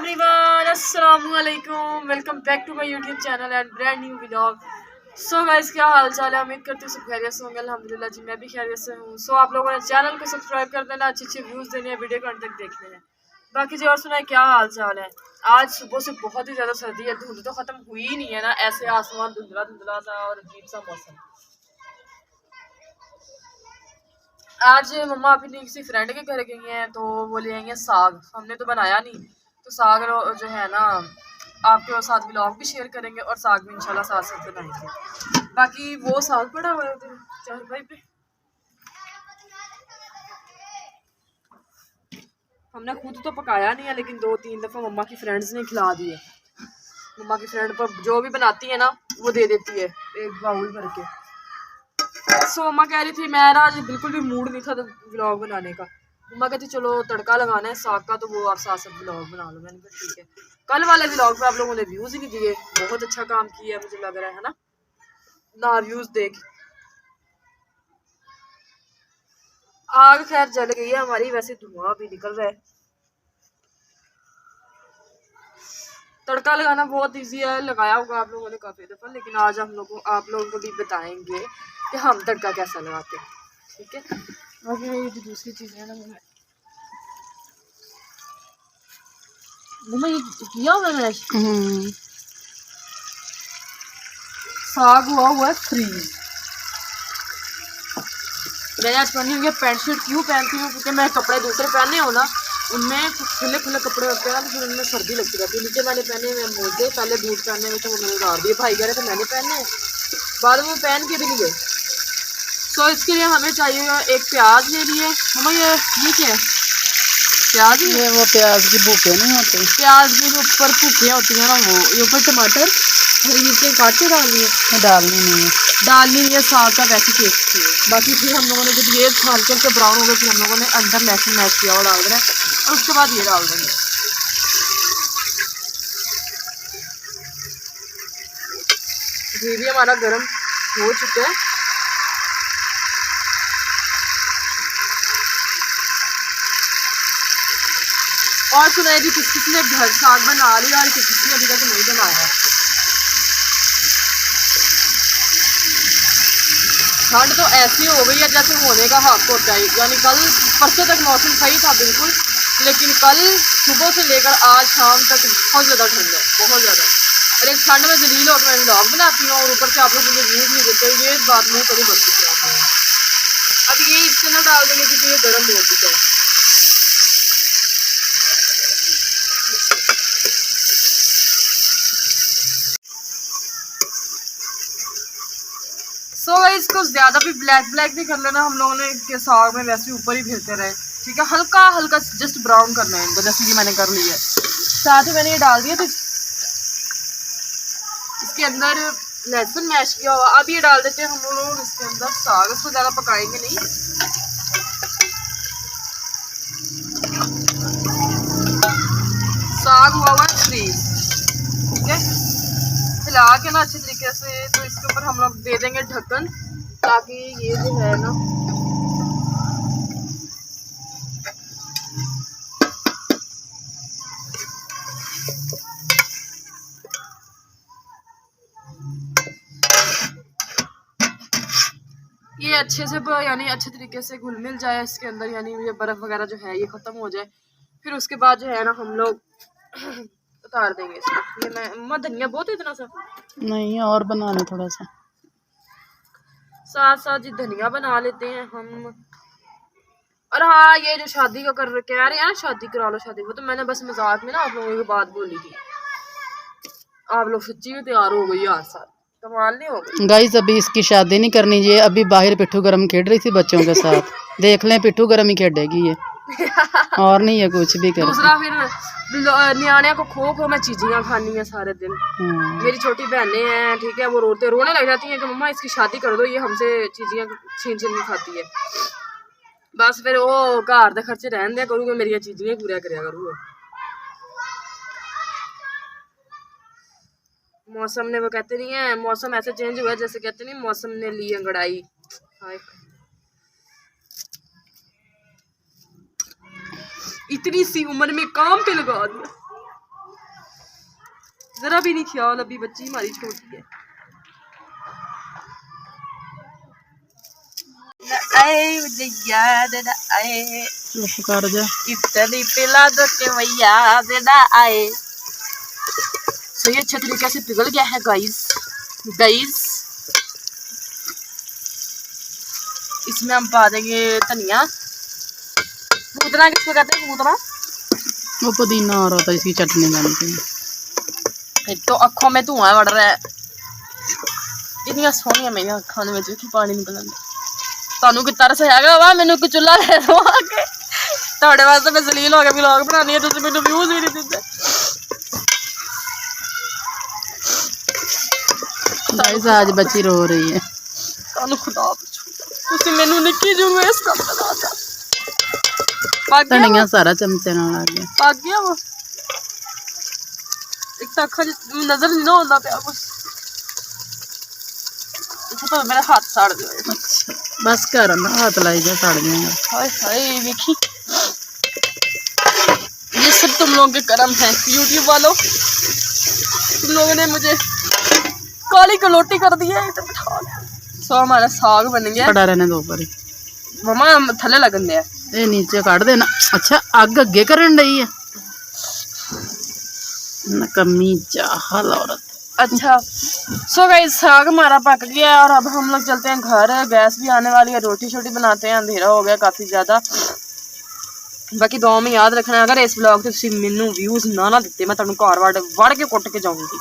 Everyone, अस्सलाम वालेकुम। Welcome back to my YouTube channel and brand new vlog. So guys, क्या हाल चाल है? उम्मीद करती हूँ सब खैरियत से होंगे। अल्हम्दुलिल्लाह जी, मैं भी खैरियत से हूँ। सो आप लोगों ने चैनल को सब्सक्राइब कर देना, अच्छे अच्छे व्यूज़ देने हैं, वीडियो को अंत तक देखने हैं। बाकी जी और सुनाए, क्या हाल चाल है? आज सुबह से बहुत ही ज़्यादा सर्दी है, धुंध तो ख़त्म हुई ही नहीं है ना। ऐसे आसमान धुंधला धुंधला सा और अजीब सा मौसम। आज मम्मा अपनी किसी फ्रेंड के घर गई हैं, तो वो ले आएंगे साग। हमने तो बनाया नहीं, तो साग जो है ना, आपके साथ व्लॉग भी शेयर करेंगे और साग भी इंशाल्लाह साथ साथ बनाएंगे। बाकी वो साग पड़ा हुआ है उधर चारपाई पे, हमने खुद तो पकाया नहीं है, लेकिन 2-3 दफ़ा मम्मा की फ्रेंड्स ने खिला दिए। मम्मा की फ्रेंड पर जो भी बनाती है ना, वो दे देती है एक बाउल भर के। सो मम्मा कह रही थी, मेरा आज बिल्कुल भी मूड नहीं था व्लॉग बनाने का। मम्मा कहती चलो तड़का लगाना है साग का, तो वो आप साथ साथ व्लॉग बना लो। मैंने कहा ठीक है। कल वाले व्लॉग पे आप लोगों ने व्यूज़ ही नहीं दिए, बहुत अच्छा काम किया है मुझे लग रहा है ना, ना व्यूज़ देख। आग खैर जल गई है हमारी, वैसे धुआं भी निकल रहा है। तड़का लगाना बहुत इजी है, लगाया होगा आप लोगों ने काफ़ी दफ़ा, लेकिन आज आप लोगों को भी बताएंगे कि हम तड़का कैसा लगाते हैं, ठीक है। बाकी ये जो दूसरी चीज़ है ना, मम्मा ये किया हुआ है साग हुआ है फ्रीज। मैंने आज पहनी हुई है पैंट शर्ट। क्यों पहनती हूँ? क्योंकि मैं कपड़े दूसरे पहने हो ना, उनमें खुले खुले कपड़े होते हैं ना, तो फिर उनमें सर्दी लगती रहती है। नीचे मैंने पहने हुए मोजे, पहले बूट पहने हुए थे, वो मैंने उतार दिए। भाई कह रहे थे मैंने पहने, बाद में वो पहन के भी नहीं गए। तो इसके लिए हमें चाहिए एक प्याज ले लिए। मम्मा ये क्या है? प्याज, ये वो प्याज की भूखे नहीं होते, प्याज के ऊपर भूखे होती है ना, वो ये ऊपर टमाटर हरी मिर्चें काट के डालनी है, डालनी नहीं है, डालनी है साग का वैसे टेस्ट चाहिए। बाकी फिर हम लोगों ने जब ये हल्के हल्के ब्राउन हो गए, फिर हम लोगों ने अंदर लहसुन मैश किया हुआ डाल देना है, और उसके बाद ये डाल देंगे। घी भी हमारा गर्म हो चुका है। और सुनाए जी, किस किस ने घर साग बना लिया और किस किस ने अभी तक नहीं बनाया। ठंड तो ऐसी हो गई है जैसे होने का हक होता है। यानी कल परसों तक मौसम सही था बिल्कुल, लेकिन कल सुबह से लेकर आज शाम तक बहुत ज़्यादा ठंड है, बहुत ज़्यादा। और एक ठंड में जलील होकर मैं व्लॉग बनाती हूँ, और ऊपर से आप लोग मुझे व्यूज़ नहीं देते, ये बात नहीं कभी बच चुकी है आप लोगों को। अब ये इससे ना डाल देंगे क्योंकि ये गर्म हो चुका है। सो इसको ज़्यादा भी ब्लैक नहीं कर लेना हम लोगों ने, के साग में वैसे ऊपर ही भेजते रहे, ठीक है। हल्का हल्का जस्ट ब्राउन करना है इनको, जैसे कि मैंने कर लिया है। साथ ही मैंने ये डाल दिया, तो इसके अंदर लहसुन मैश किया हुआ। अब ये डाल देते हैं हम लोग इसके अंदर साग। इसको ज़्यादा पकाएंगे नहीं, साग हुआ है फ्रीज, ठीक है। हिला के ना अच्छे तरीके से, तो इसके ऊपर हम लोग दे देंगे ढक्कन, ताकि ये जो है ना, ये अच्छे से यानी अच्छे तरीके से घुल मिल जाए इसके अंदर, यानी ये बर्फ़ वगैरह जो है ये ख़त्म हो जाए। फिर उसके बाद जो है ना हम लोग उतार देंगे इसको। ये मैं धनिया बहुत है इतना सा नहीं और बना ले थोड़ा सा, साथ साथ जी धनिया बना लेते हैं हम। और हाँ, ये जो शादी का कह रहे हैं ना, शादी करा लो शादी, वो तो मैंने बस मजाक में ना आप लोगों की बात बोली थी। आप लोग सच्ची में तैयार हो गई यार, साथ कमाल नहीं हो गई। गाइस अभी इसकी शादी नहीं करनी, ये अभी बाहर पिट्ठू गरम खेल रही थी बच्चों के साथ। देख लें पिट्ठू गरम ही खेलेगी ये, और नहीं है कुछ भी कर। दूसरा फिर न्याणिया को खो खो मैं चीजियाँ खानी है सारे दिन। मेरी छोटी बहनें हैं, ठीक है, वो रोने लग जाती हैं कि मम्मा इसकी शादी कर दो, ये हमसे चीजियाँ छीन छीन के खाती है। बस फिर वो घर के खर्चे रहन दिया करूँगा, मेरी चीजियाँ पूरा कराया करूँगा। मौसम ने, वो कहते नहीं है मौसम ऐसे चेंज हुआ है, जैसे कहते नहीं मौसम ने ली अंगड़ाई। इतनी सी उम्र में काम पे लगा दिया। जरा भी नहीं ख्याल, अभी बच्ची हमारी छोटी है। आए मुझे याद ना आए, चुप कर जा। इतनी पिला दो के भैया ना आए। सही अच्छे तरीके से पिघल गया है गाइस। इसमें हम पा देंगे धनिया। पूतना किसको कहते हैं? पूतना वो पुदीना और होता है, इसकी चटनी बनती है। फिर तो अखों में धुआं बढ़ रहा है। इतनी सोहनिया मेरी अखा में की पानी निकल आंदा। ਤੁਹਾਨੂੰ ਕਿ ਤਰਸ ਹੈਗਾ ਵਾ ਮੈਨੂੰ ਕੋਈ ਚੁੱਲ੍ਹਾ ਲੈ ਦੋ ਆ ਕੇ। ਤੁਹਾਡੇ ਵਾਸਤੇ ਮੈਂ ਜ਼ਲੀਲ ਹੋ ਕੇ ਵਲੌਗ ਬਣਾਉਣੀ ਹੈ, ਤੁਸੀਂ ਮੈਨੂੰ ਵਿਊਜ਼ ਵੀ ਨਹੀਂ ਦਿੰਦੇ। गाइस आज बच्ची रो रही है। ਤੁਹਾਨੂੰ ਖੁਦਾ ਪੁੱਛੋ, ਤੁਸੀਂ ਮੈਨੂੰ ਨਿੱਕੀ ਜਿਹੀ ਨੂੰ ਇਸ ਕੰਮ ਬਣਾਤਾ। धनिया सारा चमचे नाल आ गया। पक गया वो। एक तो अखा नजर नहीं ना होता पिया कुछ। तो मेरा हाथ साड़ दिया। अच्छा बस कर ना, हाथ लाई जा, सड़ जाएगा। हाय हाय देखी, ये सब तुम लोगों के कर्म है यूट्यूब वालों। तुम लोगों ने मुझे काली कलोटी कर दी है। सो हमारा साग बन गया। खड़ा रहने दो पर मम्मा थले लगन दिया, ये नीचे काट देना। अच्छा अग अगे करन रही है, नकम्मी चाहल औरत। अच्छा सो गाइस साग हमारा पक गया है और अब हम लोग चलते हैं घर। गैस भी आने वाली है, रोटी छोटी बनाते हैं, अंधेरा हो गया काफ़ी ज़्यादा। बाकी दुआ में याद रखना, अगर इस ब्लॉग से तुम मैनू व्यूज़ ना दिते मैं तुहानू घर वड़ के कुट के जाऊँगी।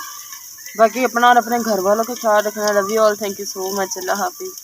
बाकी अपना और अपने घर वालों का ख्याल रखना। Love you all, thank you so much, अल्लाह हाफिज़।